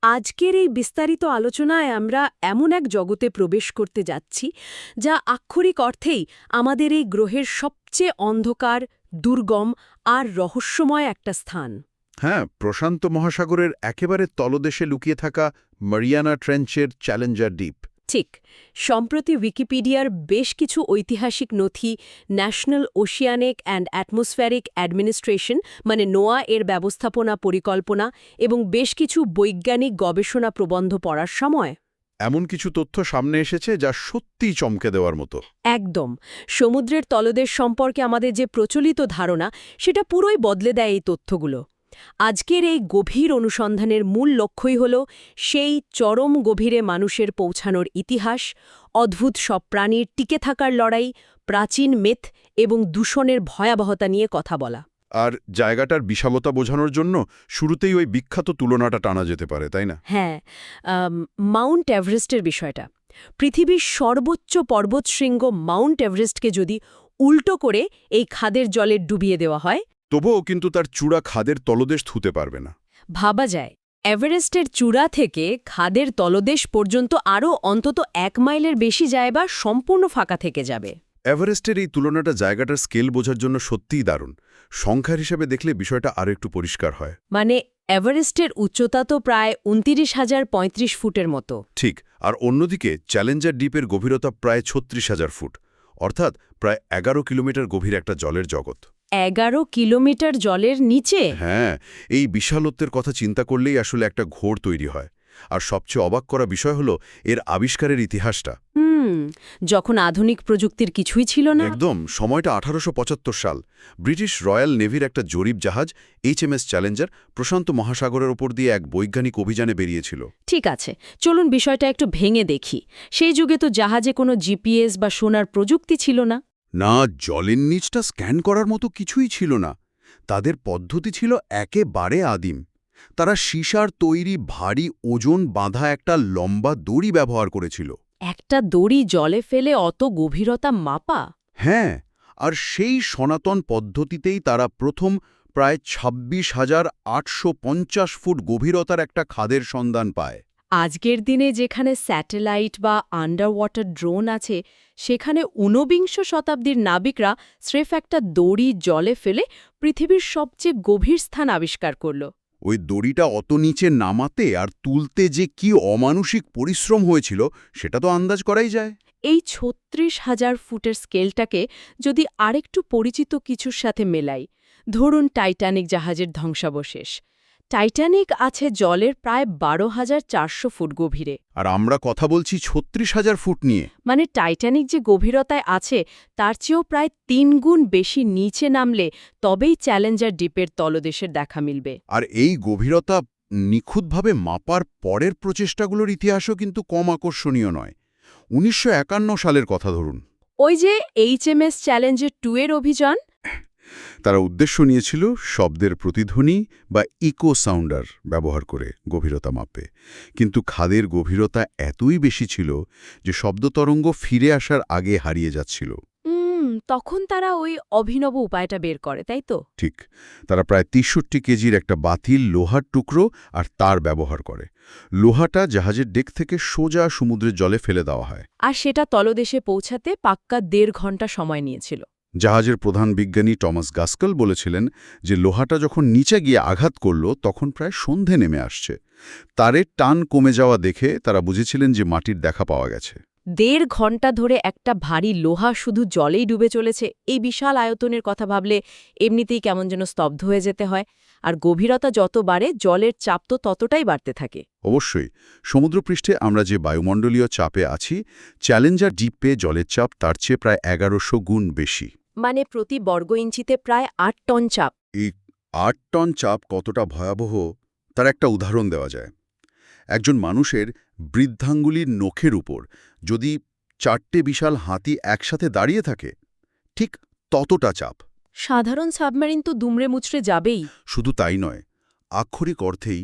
আজকের এই বিস্তারিত আলোচনায় আমরা এমন এক জগতে প্রবেশ করতে যাচ্ছি যা আক্ষরিক অর্থেই আমাদের এই গ্রহের সবচেয়ে অন্ধকার, দুর্গম আর রহস্যময় একটা স্থান। হ্যাঁ, প্রশান্ত মহাসাগরের একেবারে তলদেশে লুকিয়ে থাকা মারিয়ানা ট্রেঞ্চের চ্যালেঞ্জার দ্বীপ। ঠিক। সম্প্রতি উইকিপিডিয়ার বেশ কিছু ঐতিহাসিক নথি national oceanic and atmospheric administration মানে নোয়া এর ব্যবস্থাপনা পরিকল্পনা এবং বেশ কিছু বৈজ্ঞানিক গবেষণা প্রবন্ধ পড়ার সময় এমন কিছু তথ্য সামনে এসেছে যা সত্যিই চমকে দেওয়ার মতো। একদম সমুদ্রের তলদেশ সম্পর্কে আমাদের যে প্রচলিত ধারণা সেটা পুরোই বদলে দেয় এই তথ্যগুলো। আজকের এই গভীর অনুসন্ধানের মূল লক্ষ্যই হল সেই চরম গভীরে মানুষের পৌঁছানোর ইতিহাস, অদ্ভুত সব প্রাণীর টিকে থাকার লড়াই, প্রাচীন মেথ এবং দূষণের ভয়াবহতা নিয়ে কথা বলা। আর জায়গাটার বিশালতা বোঝানোর জন্য শুরুতেই ওই বিখ্যাত তুলনাটা টানা যেতে পারে, তাই না? হ্যাঁ, মাউন্ট এভারেস্টের বিষয়টা। পৃথিবীর সর্বোচ্চ পর্বতশৃঙ্গ মাউন্ট এভারেস্টকে যদি উল্টো করে এই খাদের জলে ডুবিয়ে দেওয়া হয়, তবুও কিন্তু তার চূড়া খাদের তলদেশ ধুতে পারবে না। ভাবা যায় এভারেস্টের চূড়া থেকে খাদের তলদেশ পর্যন্ত আরও অন্তত 1 মাইলের বেশি জায়গা সম্পূর্ণ ফাঁকা থেকে যাবে। এভারেস্টের এই তুলনাটা জায়গাটার স্কেল বোঝার জন্য সত্যিই দারুণ। সংখ্যার হিসেবে দেখলে বিষয়টা আরও একটু পরিষ্কার হয়। মানে এভারেস্টের উচ্চতা তো প্রায় ২৯,০৩৫ ফুটের মতো। ঠিক, আর অন্যদিকে চ্যালেঞ্জার দ্বীপের গভীরতা প্রায় ৩৬,০০০ ফুট, অর্থাৎ প্রায় ১১ কিলোমিটার গভীর একটা জলের জগৎ। ১১ কিলোমিটার জলের নিচে? হ্যাঁ, এই বিশালত্বের কথা চিন্তা করলেই আসলে একটা ঘোর তৈরি হয়। আর সবচেয়ে অবাক করা বিষয় হলো এর আবিষ্কারের ইতিহাসটা। যখন আধুনিক প্রযুক্তির কিছুই ছিল না। একদম, সময়টা ১৮৭৫ সাল। ব্রিটিশ রয়্যাল নেভির একটা জরিপ জাহাজ HMS চ্যালেঞ্জার প্রশান্ত মহাসাগরের ওপর দিয়ে এক বৈজ্ঞানিক অভিযানে বেরিয়েছিল। ঠিক আছে, চলুন বিষয়টা একটু ভেঙে দেখি। সেই যুগে তো জাহাজে কোনো জিপিএস বা সোনার প্রযুক্তি ছিল না। না, জলের নিচটা স্ক্যান করার মতো কিছুই ছিল না। তাদের পদ্ধতি ছিল একেবারে আদিম। তারা সীসার তৈরি ভারী ওজন বাঁধা একটা লম্বা দড়ি ব্যবহার করেছিল। একটা দড়ি জলে ফেলে অত গভীরতা মাপা? হ্যাঁ, আর সেই সনাতন পদ্ধতিতেই তারা প্রথম প্রায় ২৬,৮৫০ ফুট গভীরতার একটা খাদের সন্ধান পায়। আজকের দিনে যেখানে স্যাটেলাইট বা আন্ডার ওয়াটার ড্রোন আছে, সেখানে ঊনবিংশ শতাব্দীর নাবিকরা স্রেফ একটা দড়ি জলে ফেলে পৃথিবীর সবচেয়ে গভীর স্থান আবিষ্কার করল। ওই দড়িটা অত নিচে নামাতে আর তুলতে যে কি অমানুষিক পরিশ্রম হয়েছিল সেটা তো আন্দাজ করাই যায়। এই ৩৬,০০০ ফুটের স্কেলটাকে যদি আরেকটু পরিচিত কিছুর সাথে মেলাই, ধরুন টাইটানিক জাহাজের ধ্বংসাবশেষ। টাইটানিক আছে জলের প্রায় ১২,৪০০ ফুট গভীরে। আর আমরা কথা বলছি ৩৬,০০০ ফুট নিয়ে। মানে টাইটানিক যে গভীরতায় আছে তার চেয়েও প্রায় ৩ গুণ বেশি নিচে নামলে তবেই চ্যালেঞ্জার দ্বীপের তলদেশের দেখা মিলবে। আর এই গভীরতা নিখুঁতভাবে মাপার পরের প্রচেষ্টাগুলোর ইতিহাসও কিন্তু কম আকর্ষণীয় নয়। ১৯৫১ সালের কথা ধরুন। ওই যে HMS চ্যালেঞ্জার 2 এর অভিযান। তারা উদ্দেশ্য নিয়েছিল শব্দের প্রতিধ্বনি বা ইকো সাউন্ডার ব্যবহার করে গভীরতা মাপে। কিন্তু খাদের গভীরতা এতই বেশি ছিল যে শব্দতরঙ্গ ফিরে আসার আগে হারিয়ে যাচ্ছিল। তখন তারা ওই অভিনব উপায়টা বের করে, তাই তো? ঠিক, তারা প্রায় ৬৩ কেজির একটা বাতিল লোহার টুকরো আর তার ব্যবহার করে। লোহাটা জাহাজের ডেক থেকে সোজা সমুদ্রের জলে ফেলে দেওয়া হয়। আর সেটা তলদেশে পৌঁছাতে পাক্কা ১.৫ ঘন্টা সময় নিয়েছিল। জাহাজের প্রধান বিজ্ঞানী টমাস গাস্কেল বলেছিলেন যে লোহাটা যখন নিচে গিয়ে আঘাত করল তখন প্রায় সন্ধে নেমে আসছে। তারের টান কমে যাওয়া দেখে তারা বুঝেছিলেন যে মাটির দেখা পাওয়া গেছে। ১.৫ ঘন্টা ধরে একটা ভারী লোহা শুধু জলেই ডুবে চলেছে, এই বিশাল আয়তনের কথা ভাবলে এমনিতেই কেমন যেন স্তব্ধ হয়ে যেতে হয়। আর গভীরতা যত বাড়ে জলের চাপ তো ততটাই বাড়তে থাকে। অবশ্যই, সমুদ্রপৃষ্ঠে আমরা যে বায়ুমণ্ডলীয় চাপে আছি, চ্যালেঞ্জার দ্বীপে জলের চাপ তার চেয়ে প্রায় ১১০০ গুণ বেশি। মানে প্রতি বর্গ ইঞ্চিতে প্রায় ৮ টন চাপ। এই ৮ টন চাপ কতটা ভয়াবহ তার একটা উদাহরণ দেওয়া যায়। একজন মানুষের বৃদ্ধাঙ্গুলির নখের উপর যদি ৪টে বিশাল হাতি একসাথে দাঁড়িয়ে থাকে, ঠিক ততটা চাপ। সাধারণ সাবমেরিন তো দুমড়ে মুচড়ে যাবেই। শুধু তাই নয়, আক্ষরিক অর্থেই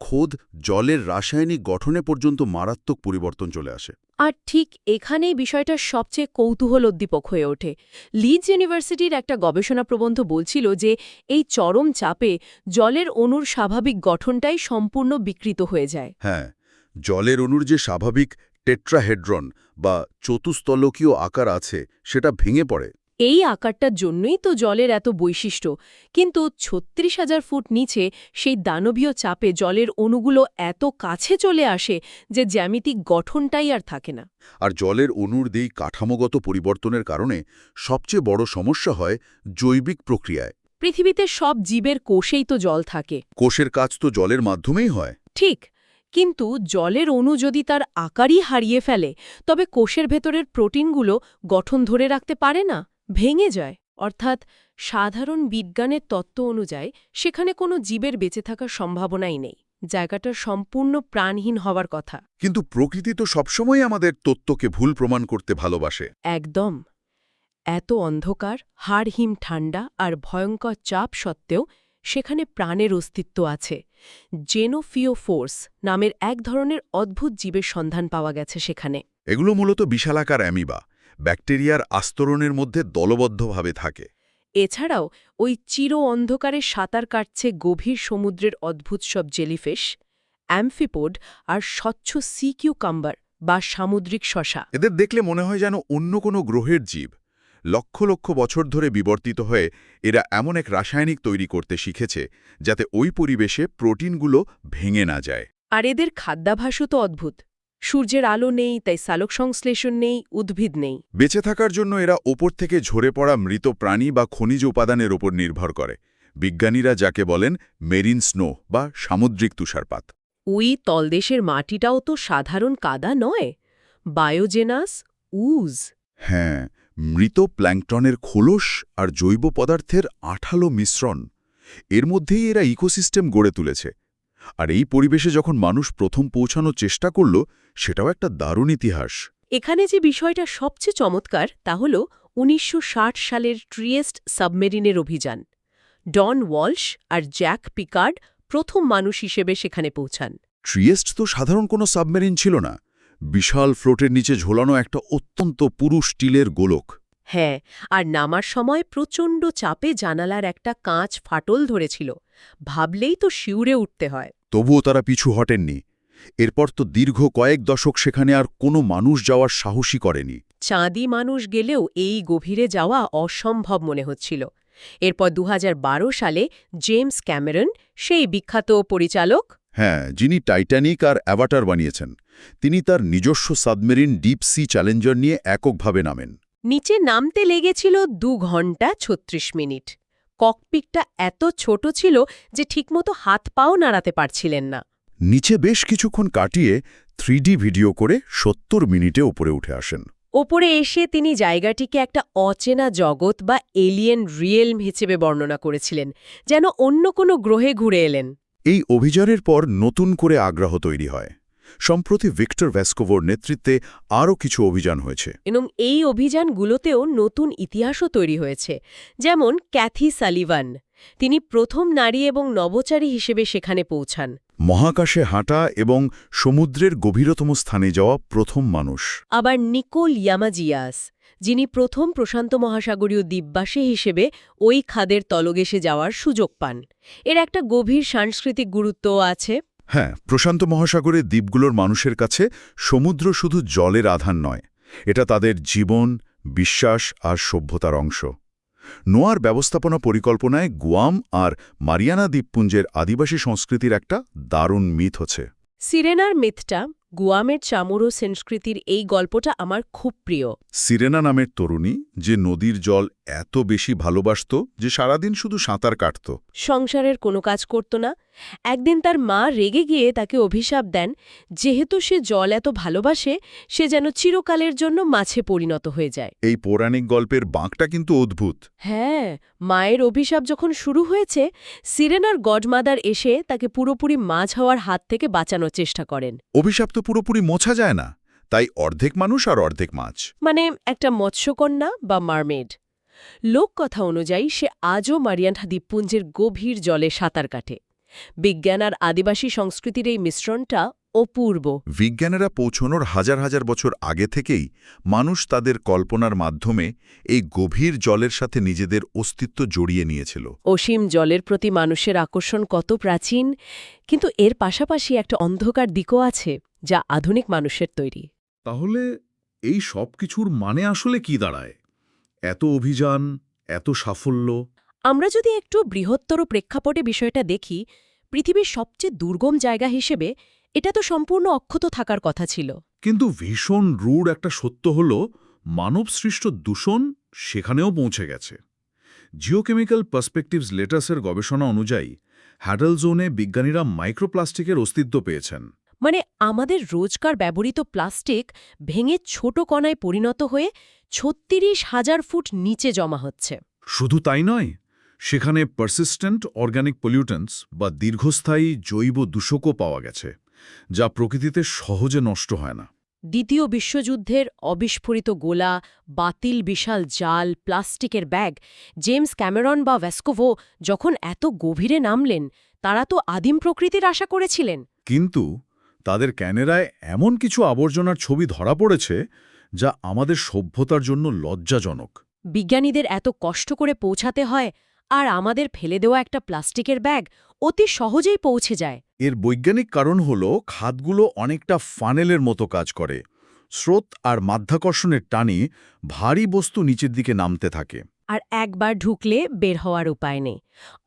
খোদ জলের রাসায়নিক গঠনে পর্যন্ত মারাত্মক পরিবর্তন চলে আসে। আর ঠিক এখানেই বিষয়টা সবচেয়ে কৌতূহলোদ্দীপক হয়ে ওঠে। লিডস ইউনিভার্সিটির একটা গবেষণা প্রবন্ধ বলছিল যে এই চরম চাপে জলের অণুর স্বাভাবিক গঠনটাই সম্পূর্ণ বিকৃত হয়ে যায়। হ্যাঁ, জলের অণুর যে স্বাভাবিক টেট্রাহেড্রন বা চতুস্তলকীয় আকার আছে সেটা ভেঙে পড়ে। এই আকারটার জন্যই তো জলের এত বৈশিষ্ট্য, কিন্তু ৩৬,০০০ ফুট নিচে সেই দানবীয় চাপে জলের অণুগুলো এত কাছে চলে আসে যে জ্যামিতিক গঠনটাই আর থাকে না। আর জলের অণুর এই কাঠামোগত পরিবর্তনের কারণে সবচেয়ে বড় সমস্যা হয় জৈবিক প্রক্রিয়ায়। পৃথিবীতে সব জীবের কোষেই তো জল থাকে। কোষের কাজ তো জলের মাধ্যমেই হয়। ঠিক, কিন্তু জলের অণু যদি তার আকারই হারিয়ে ফেলে, তবে কোষের ভেতরের প্রোটিনগুলো গঠন ধরে রাখতে পারে না, ভেঙে যায়। অর্থাৎ সাধারণ বিজ্ঞানের তত্ত্ব অনুযায়ী সেখানে কোনো জীবের বেঁচে থাকার সম্ভাবনাই নেই। জায়গাটা সম্পূর্ণ প্রাণহীন হওয়ার কথা। কিন্তু প্রকৃতি তো সবসময় আমাদের তত্ত্বকে ভুল প্রমাণ করতে ভালোবাসে। একদম। এত অন্ধকার, হাড়হিম ঠান্ডা আর ভয়ঙ্কর চাপ সত্ত্বেও সেখানে প্রাণের অস্তিত্ব আছে। জেনোফিওফোর্স নামের এক ধরনের অদ্ভুত জীবের সন্ধান পাওয়া গেছে সেখানে। এগুলো মূলত বিশালাকার অ্যামিবা, ব্যাকটেরিয়ার আস্তরণের মধ্যে দলবদ্ধভাবে থাকে। এছাড়াও ওই চির অন্ধকারে সাঁতার কাটছে গভীর সমুদ্রের অদ্ভুত সব জেলিফিশ, অ্যামফিপোড আর স্বচ্ছ সি কিউকাম্বার বা সামুদ্রিক শসা। এদের দেখলে মনে হয় যেন অন্য কোনো গ্রহের জীব। লক্ষ লক্ষ বছর ধরে বিবর্তিত হয়ে এরা এমন এক রাসায়নিক তৈরি করতে শিখেছে যাতে ওই পরিবেশে প্রোটিনগুলো ভেঙে না যায়। আর এদের খাদ্যাভ্যাসও তো অদ্ভুত। সূর্যের আলো নেই, তাই সালোক সংশ্লেষণ নেই, উদ্ভিদ নেই। বেঁচে থাকার জন্য এরা ওপর থেকে ঝরে পড়া মৃত প্রাণী বা খনিজ উপাদানের ওপর নির্ভর করে। বিজ্ঞানীরা যাকে বলেন মেরিন স্নো বা সামুদ্রিক তুষারপাত। ওই তলদেশের মাটিটাও তো সাধারণ কাদা নয়, বায়োজেনাস, উজ। হ্যাঁ, মৃত প্ল্যাঙ্কটনের খোলস আর জৈব পদার্থের আঠালো মিশ্রণ। এর মধ্যেই এরা ইকোসিস্টেম গড়ে তুলেছে। আর এই পরিবেশে যখন মানুষ প্রথম পৌঁছানোর চেষ্টা করল, সেটাও একটা দারুণ ইতিহাস। এখানে যে বিষয়টা সবচেয়ে চমৎকার তা হল ১৯৬০ সালের ট্রিয়েস্ট সাবমেরিনের অভিযান। ডন ওয়ালশ আর জ্যাক পিকার্ড প্রথম মানুষ হিসেবে সেখানে পৌঁছান। ট্রিয়েস্ট তো সাধারণ কোনো সাবমেরিন ছিল না, বিশাল ফ্লোটের নিচে ঝোলানো একটা অত্যন্ত পুরু স্টিলের গোলক। হ্যাঁ, আর নামার সময় প্রচণ্ড চাপে জানালার একটা কাঁচ ফাটল ধরেছিল। ভাবলেই তো শিউরে উঠতে হয়। তবুও তারা পিছু হটেননি। এরপর তো দীর্ঘ কয়েক দশক সেখানে আর কোনো মানুষ যাওয়ার সাহসই করেনি। চাঁদি মানুষ গেলেও এই গভীরে যাওয়া অসম্ভব মনে হচ্ছিল। এরপর ২০১২ সালে জেমস ক্যামেরন, সেই বিখ্যাত পরিচালক, হ্যাঁ, যিনি টাইটানিক আর অ্যাভাটার বানিয়েছেন, তিনি তার নিজস্ব সাবমেরিন ডিপ সি চ্যালেঞ্জার নিয়ে এককভাবে নামেন। নিচে নামতে লেগেছিল ২ ঘন্টা ৩৬ মিনিট। ককপিটটা এত ছোট ছিল যে ঠিকমতো হাত পাও নাড়াতে পারছিলেন না। নিচে বেশ কিছুক্ষণ কাটিয়ে 3D ভিডিও করে ৭০ মিনিটে উপরে উঠে আসেন। ওপরে এসে তিনি জায়গাটিকে একটা অচেনা জগৎ বা এলিয়েন রিয়েলম হিসেবে বর্ণনা করেছিলেন, যেন অন্য কোনো গ্রহে ঘুরে এলেন। এই অভিযানের পর নতুন করে আগ্রহ তৈরি হয়। সম্প্রতি ভিক্টর ভ্যাসকোভোর নেতৃত্বে আরও কিছু অভিযান হয়েছে। এবং এই অভিযানগুলোতেও নতুন ইতিহাসও তৈরি হয়েছে। যেমন ক্যাথি সালিভান, তিনি প্রথম নারী এবং নভোচারী হিসেবে সেখানে পৌঁছান। মহাকাশে হাঁটা এবং সমুদ্রের গভীরতম স্থানে যাওয়া প্রথম মানুষ। আবার নিকোল ইয়ামাজিয়াস, যিনি প্রথম প্রশান্ত মহাসাগরীয় দ্বীপবাসী হিসেবে ওই খাদের তলদেশে যাওয়ার সুযোগ পান। এর একটা গভীর সাংস্কৃতিক গুরুত্বও আছে। হ্যাঁ, প্রশান্ত মহাসাগরের দ্বীপগুলোর মানুষের কাছে সমুদ্র শুধু জলের আধার নয়, এটা তাদের জীবন, বিশ্বাস আর সভ্যতার অংশ। নোয়ার ব্যবস্থাপনা পরিকল্পনায় গুয়াম আর মারিয়ানা দ্বীপপুঞ্জের আদিবাসী সংস্কৃতির একটা দারুণ মিথ আছে। সিরেনার মিথটা, গুয়ামের চামুরো সংস্কৃতির এই গল্পটা আমার খুব প্রিয়। সিরেনা নামের তরুণী, যে নদীর জল এত বেশি ভালোবাসত যে সারাদিন শুধু সাঁতার কাটত, সংসারের কোনো কাজ করত না। একদিন তার মা রেগে গিয়ে তাকে অভিশাপ দেন, যেহেতু সে জল এত ভালোবাসে, সে যেন চিরকালের জন্য মাছে পরিণত হয়ে যায়। এই পৌরাণিক গল্পের বাঁকটা কিন্তু অদ্ভুত। হ্যাঁ, মায়ের অভিশাপ যখন শুরু হয়েছে, সিরেনার গডমাদার এসে তাকে পুরোপুরি মাছ হওয়ার হাত থেকে বাঁচানোর চেষ্টা করেন। অভিশাপ তো পুরোপুরি মোছা যায় না, তাই অর্ধেক মানুষ আর অর্ধেক মাছ। মানে একটা মৎস্যকন্যা বা মারমেড। লোককথা অনুযায়ী সে আজও মারিয়ানা দ্বীপপুঞ্জের গভীর জলে সাঁতার কাটে। বিজ্ঞান আর আদিবাসী সংস্কৃতির এই মিশ্রণটা অপূর্ব। বিজ্ঞানীরা পৌঁছনোর হাজার হাজার বছর আগে থেকেই মানুষ তাদের কল্পনার মাধ্যমে এই গভীর জলের সাথে নিজেদের অস্তিত্ব জড়িয়ে নিয়েছিল। অসীম জলের প্রতি মানুষের আকর্ষণ কত প্রাচীন, কিন্তু এর পাশাপাশি একটা অন্ধকার দিকও আছে যা আধুনিক মানুষের তৈরি। তাহলে এই সব কিছুর মানে আসলে কি দাঁড়ায়? এত অভিযান, এত সাফল্য? আমরা যদি একটু বৃহত্তর প্রেক্ষাপটে বিষয়টা দেখি, পৃথিবীর সবচেয়ে দুর্গম জায়গা হিসেবে এটা তো সম্পূর্ণ অক্ষত থাকার কথা ছিল। কিন্তু ভীষণ রূঢ় একটা সত্য হল মানবসৃষ্ট দূষণ সেখানেও পৌঁছে গেছে। জিওকেমিক্যাল পার্সপেক্টিভস লেটাসের গবেষণা অনুযায়ী হ্যাডল জোনে বিজ্ঞানীরা মাইক্রোপ্লাস্টিকের অস্তিত্ব পেয়েছেন। মানে আমাদের রোজকার ব্যবহৃত প্লাস্টিক ভেঙে ছোট কণায় পরিণত হয়ে ৩৬,০০০ ফুট নিচে জমা হচ্ছে। শুধু তাই নয়, সেখানে পারসিস্টেন্ট অর্গানিক পলিউটেন্টস বা দীর্ঘস্থায়ী জৈব দূষকও পাওয়া গেছে, যা প্রকৃতিতে সহজে নষ্ট হয় না। দ্বিতীয় বিশ্বযুদ্ধের অবিস্ফোরিত গোলা, বাতিল বিশাল জাল, প্লাস্টিকের ব্যাগ, জেমস ক্যামেরন বা ভ্যাস্কোভো যখন এত গভীরে নামলেন, তারা তো আদিম প্রকৃতির আশা করেছিলেন। কিন্তু তাদের ক্যামেরায় এমন কিছু আবর্জনার ছবি ধরা পড়েছে যা আমাদের সভ্যতার জন্য লজ্জাজনক। বিজ্ঞানীদের এত কষ্ট করে পৌঁছাতে হয়, আর আমাদের ফেলে দেওয়া একটা প্লাস্টিকের ব্যাগ অতি সহজেই পৌঁছে যায়। এর বৈজ্ঞানিক কারণ হল খাতগুলো অনেকটা ফানেলের মতো কাজ করে। স্রোত আর মাধ্যাকর্ষণের টানে ভারী বস্তু নিচের দিকে নামতে থাকে। আর একবার ঢুকলে বের হওয়ার উপায় নেই।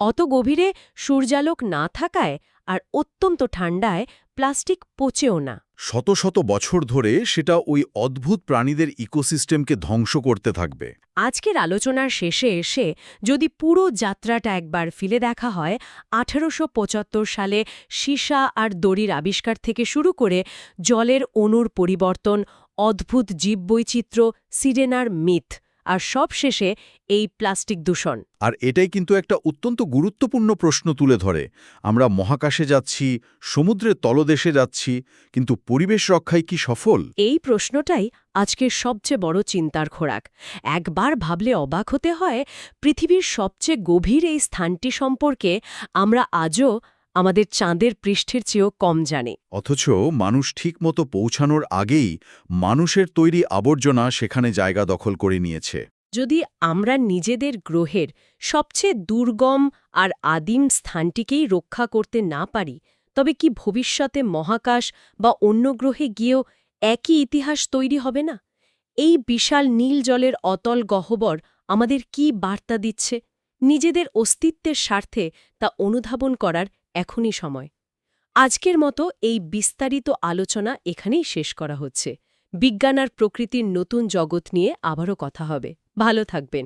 অত গভীরে সূর্যালোক না থাকায় আর অত্যন্ত ঠান্ডায় প্লাস্টিক পচেও না। শত শত বছর ধরে সেটা ওই অদ্ভুত প্রাণীদের ইকোসিস্টেমকে ধ্বংস করতে থাকবে। আজকের আলোচনার শেষে এসে যদি পুরো যাত্রাটা একবার ফিরে দেখা হয়, ১৮৭৫ সালে সীসা আর দড়ির আবিষ্কার থেকে শুরু করে জলের অণুর পরিবর্তন, অদ্ভুত জীববৈচিত্র্য, সিরেনার মিথ, আর সবশেষে এই প্লাস্টিক দূষণ। আর এটাই কিন্তু একটা অত্যন্ত গুরুত্বপূর্ণ প্রশ্ন তুলে ধরে। আমরা মহাকাশে যাচ্ছি, সমুদ্রের তলদেশে যাচ্ছি, কিন্তু পরিবেশ রক্ষায় কি সফল? এই প্রশ্নটাই আজকের সবচেয়ে বড় চিন্তার খোরাক। একবার ভাবলে অবাক হতে হয়, পৃথিবীর সবচেয়ে গভীর এই স্থানটি সম্পর্কে আমরা আজও আমাদের চাঁদের পৃষ্ঠের চেয়েও কম জানি। অথচ মানুষ ঠিকমতো পৌঁছানোর আগেই মানুষের তৈরি আবর্জনা সেখানে জায়গা দখল করে নিয়েছে। যদি আমরা নিজেদের গ্রহের সবচেয়ে দুর্গম আর আদিম স্থানটিকেই রক্ষা করতে না পারি, তবে কি ভবিষ্যতে মহাকাশ বা অন্য গ্রহে গিয়েও একই ইতিহাস তৈরি হবে না? এই বিশাল নীল জলের অতল গহ্বর আমাদের কি বার্তা দিচ্ছে? নিজেদের অস্তিত্বের স্বার্থে তা অনুধাবন করার এখনই সময়। আজকের মতো এই বিস্তারিত আলোচনা এখানেই শেষ করা হচ্ছে। বিজ্ঞান আর প্রকৃতির নতুন জগৎ নিয়ে আবারও কথা হবে। ভালো থাকবেন।